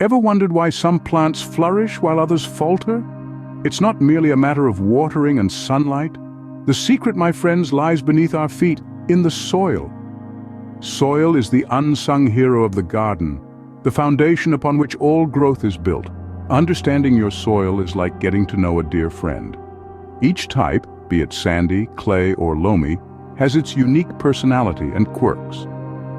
Ever wondered why some plants flourish while others falter? It's not merely a matter of watering and sunlight. The secret, my friends, lies beneath our feet, in the soil. Soil is the unsung hero of the garden, the foundation upon which all growth is built. Understanding your soil is like getting to know a dear friend. Each type, be it sandy, clay, or loamy, has its unique personality and quirks.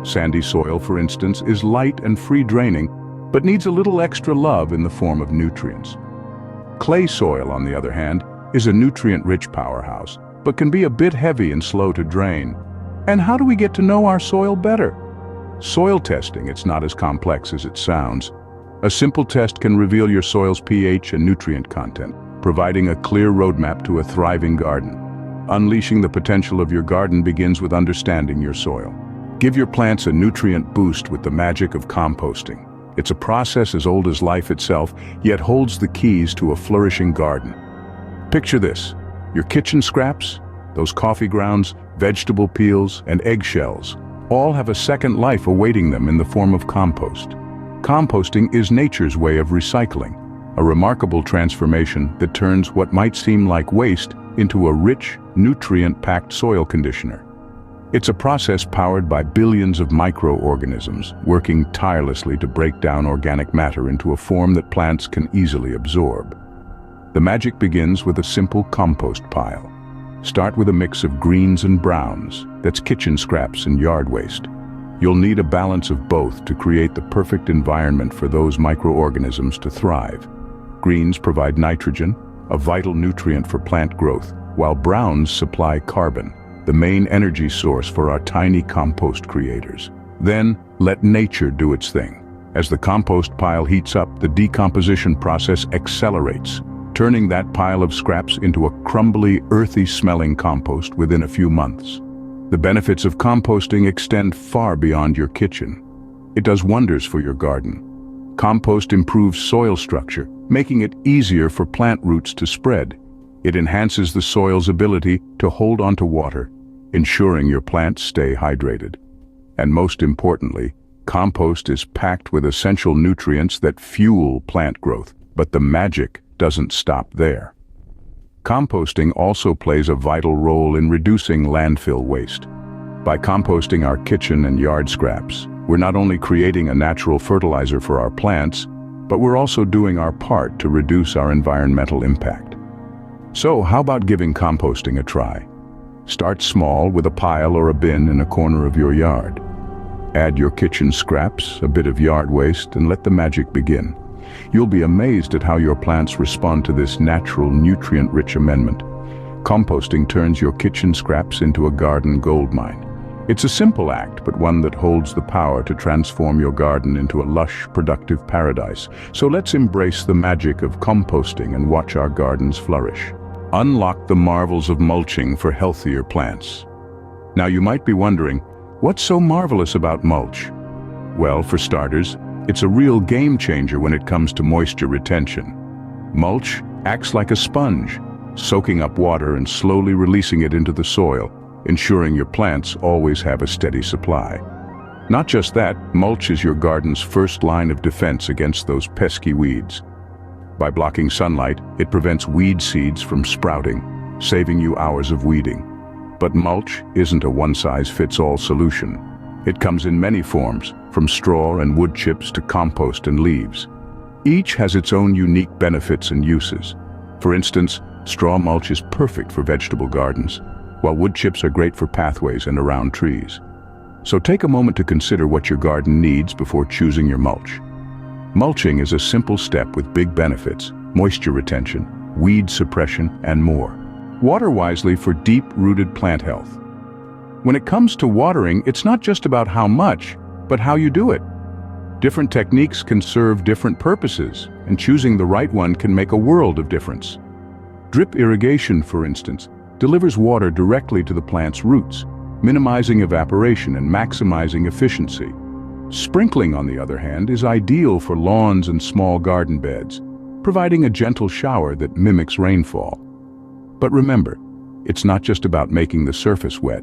Sandy soil, for instance, is light and free-draining, but needs a little extra love in the form of nutrients. Clay soil, on the other hand, is a nutrient-rich powerhouse, but can be a bit heavy and slow to drain. And how do we get to know our soil better? Soil testing, it's not as complex as it sounds. A simple test can reveal your soil's pH and nutrient content, providing a clear roadmap to a thriving garden. Unleashing the potential of your garden begins with understanding your soil. Give your plants a nutrient boost with the magic of composting. It's a process as old as life itself, yet holds the keys to a flourishing garden. Picture this: your kitchen scraps, those coffee grounds, vegetable peels, and eggshells, all have a second life awaiting them in the form of compost. Composting is nature's way of recycling, a remarkable transformation that turns what might seem like waste into a rich, nutrient-packed soil conditioner. It's a process powered by billions of microorganisms, working tirelessly to break down organic matter into a form that plants can easily absorb. The magic begins with a simple compost pile. Start with a mix of greens and browns, that's kitchen scraps and yard waste. You'll need a balance of both to create the perfect environment for those microorganisms to thrive. Greens provide nitrogen, a vital nutrient for plant growth, while browns supply carbon, the main energy source for our tiny compost creators. Then, let nature do its thing. As the compost pile heats up, the decomposition process accelerates, turning that pile of scraps into a crumbly, earthy-smelling compost within a few months. The benefits of composting extend far beyond your kitchen. It does wonders for your garden. Compost improves soil structure, making it easier for plant roots to spread. It enhances the soil's ability to hold onto water, ensuring your plants stay hydrated. And most importantly, compost is packed with essential nutrients that fuel plant growth. But the magic doesn't stop there. Composting also plays a vital role in reducing landfill waste. By composting our kitchen and yard scraps, we're not only creating a natural fertilizer for our plants, but we're also doing our part to reduce our environmental impact. So, how about giving composting a try? Start small with a pile or a bin in a corner of your yard. Add your kitchen scraps, a bit of yard waste, and let the magic begin. You'll be amazed at how your plants respond to this natural, nutrient-rich amendment. Composting turns your kitchen scraps into a garden goldmine. It's a simple act, but one that holds the power to transform your garden into a lush, productive paradise. So let's embrace the magic of composting and watch our gardens flourish. Unlock the marvels of mulching for healthier plants. Now you might be wondering, what's so marvelous about mulch? Well, for starters, it's a real game changer when it comes to moisture retention. Mulch acts like a sponge, soaking up water and slowly releasing it into the soil, ensuring your plants always have a steady supply. Not just that, mulch is your garden's first line of defense against those pesky weeds. By blocking sunlight, it prevents weed seeds from sprouting, saving you hours of weeding. But mulch isn't a one-size-fits-all solution. It comes in many forms, from straw and wood chips to compost and leaves. Each has its own unique benefits and uses. For instance, straw mulch is perfect for vegetable gardens, while wood chips are great for pathways and around trees. So take a moment to consider what your garden needs before choosing your mulch. Mulching is a simple step with big benefits: moisture retention, weed suppression, and more. Water wisely for deep-rooted plant health. When it comes to watering, it's not just about how much, but how you do it. Different techniques can serve different purposes, and choosing the right one can make a world of difference. Drip irrigation, for instance, delivers water directly to the plant's roots, minimizing evaporation and maximizing efficiency. Sprinkling, on the other hand, is ideal for lawns and small garden beds, providing a gentle shower that mimics rainfall. But remember, it's not just about making the surface wet.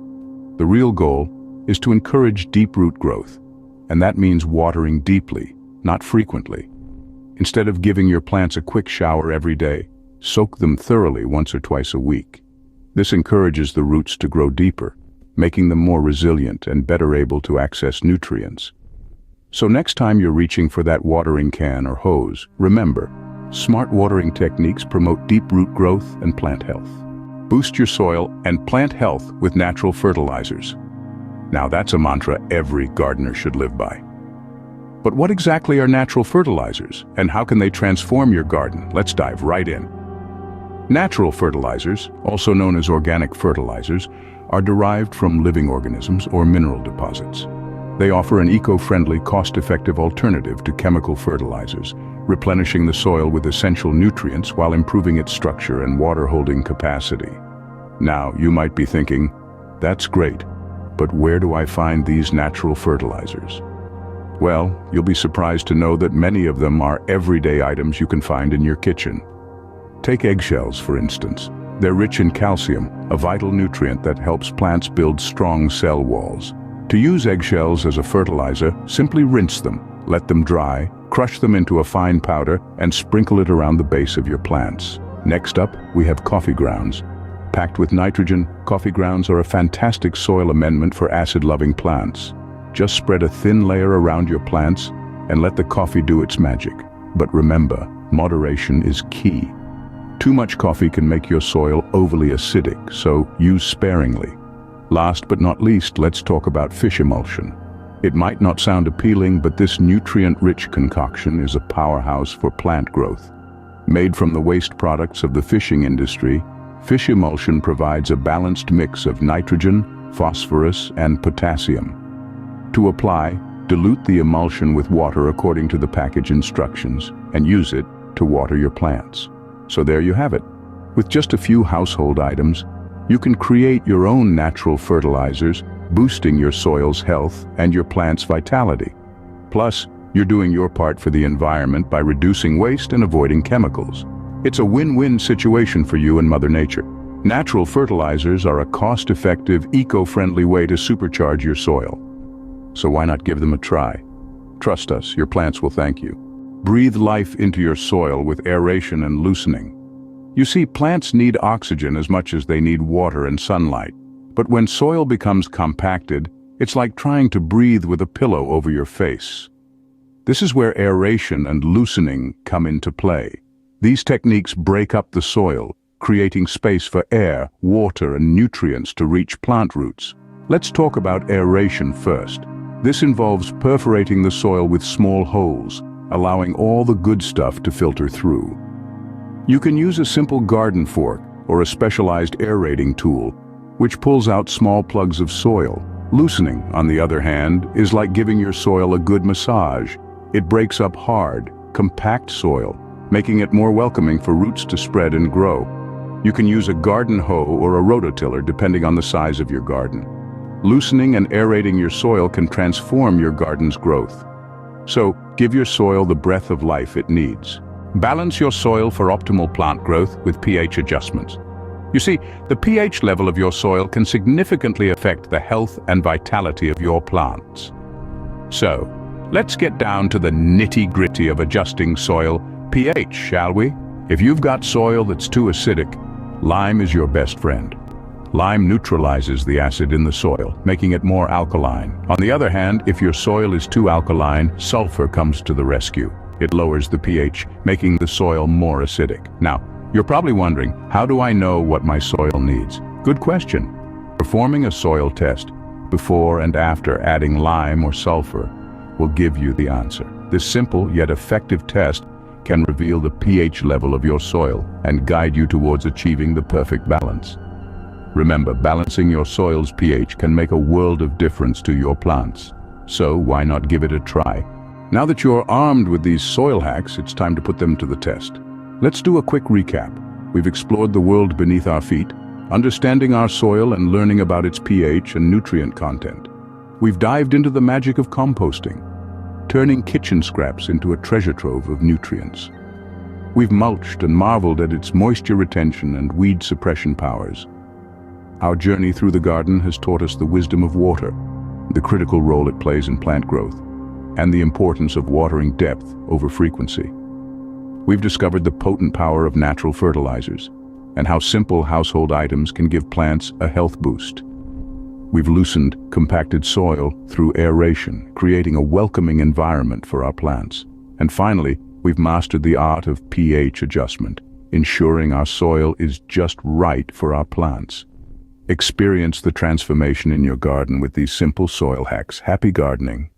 The real goal is to encourage deep root growth, and that means watering deeply, not frequently. Instead of giving your plants a quick shower every day, soak them thoroughly once or twice a week. This encourages the roots to grow deeper, making them more resilient and better able to access nutrients. So next time you're reaching for that watering can or hose, remember, smart watering techniques promote deep root growth and plant health. Boost your soil and plant health with natural fertilizers. Now that's a mantra every gardener should live by. But what exactly are natural fertilizers, and how can they transform your garden? Let's dive right in. Natural fertilizers, also known as organic fertilizers, are derived from living organisms or mineral deposits. They offer an eco-friendly, cost-effective alternative to chemical fertilizers, replenishing the soil with essential nutrients while improving its structure and water-holding capacity. Now, you might be thinking, that's great, but where do I find these natural fertilizers? Well, you'll be surprised to know that many of them are everyday items you can find in your kitchen. Take eggshells, for instance. They're rich in calcium, a vital nutrient that helps plants build strong cell walls. To use eggshells as a fertilizer, simply rinse them, let them dry, crush them into a fine powder, and sprinkle it around the base of your plants. Next up, we have coffee grounds. Packed with nitrogen, coffee grounds are a fantastic soil amendment for acid-loving plants. Just spread a thin layer around your plants and let the coffee do its magic. But remember, moderation is key. Too much coffee can make your soil overly acidic, so use sparingly. Last but not least, let's talk about fish emulsion. It might not sound appealing, but this nutrient-rich concoction is a powerhouse for plant growth. Made from the waste products of the fishing industry, fish emulsion provides a balanced mix of nitrogen, phosphorus, and potassium. To apply, dilute the emulsion with water according to the package instructions and use it to water your plants. So there you have it. With just a few household items, you can create your own natural fertilizers, boosting your soil's health and your plant's vitality. Plus, you're doing your part for the environment by reducing waste and avoiding chemicals. It's a win-win situation for you and Mother Nature. Natural fertilizers are a cost-effective, eco-friendly way to supercharge your soil. So why not give them a try? Trust us, your plants will thank you. Breathe life into your soil with aeration and loosening. You see, plants need oxygen as much as they need water and sunlight. But when soil becomes compacted, it's like trying to breathe with a pillow over your face. This is where aeration and loosening come into play. These techniques break up the soil, creating space for air, water, and nutrients to reach plant roots. Let's talk about aeration first. This involves perforating the soil with small holes, allowing all the good stuff to filter through. You can use a simple garden fork or a specialized aerating tool, which pulls out small plugs of soil. Loosening, on the other hand, is like giving your soil a good massage. It breaks up hard, compact soil, making it more welcoming for roots to spread and grow. You can use a garden hoe or a rototiller depending on the size of your garden. Loosening and aerating your soil can transform your garden's growth. So, give your soil the breath of life it needs. Balance your soil for optimal plant growth with pH adjustments. You see, the pH level of your soil can significantly affect the health and vitality of your plants. So, let's get down to the nitty-gritty of adjusting soil pH, shall we? If you've got soil that's too acidic, lime is your best friend. Lime neutralizes the acid in the soil, making it more alkaline. On the other hand, if your soil is too alkaline, sulfur comes to the rescue. It lowers the pH, making the soil more acidic. Now, you're probably wondering, how do I know what my soil needs? Good question. Performing a soil test before and after adding lime or sulfur will give you the answer. This simple yet effective test can reveal the pH level of your soil and guide you towards achieving the perfect balance. Remember, balancing your soil's pH can make a world of difference to your plants. So why not give it a try? Now that you're armed with these soil hacks, it's time to put them to the test. Let's do a quick recap. We've explored the world beneath our feet, understanding our soil and learning about its pH and nutrient content. We've dived into the magic of composting, turning kitchen scraps into a treasure trove of nutrients. We've mulched and marveled at its moisture retention and weed suppression powers. Our journey through the garden has taught us the wisdom of water, the critical role it plays in plant growth, and the importance of watering depth over frequency. We've discovered the potent power of natural fertilizers and how simple household items can give plants a health boost. We've loosened compacted soil through aeration, creating a welcoming environment for our plants. And finally, we've mastered the art of pH adjustment, ensuring our soil is just right for our plants. Experience the transformation in your garden with these simple soil hacks. Happy gardening!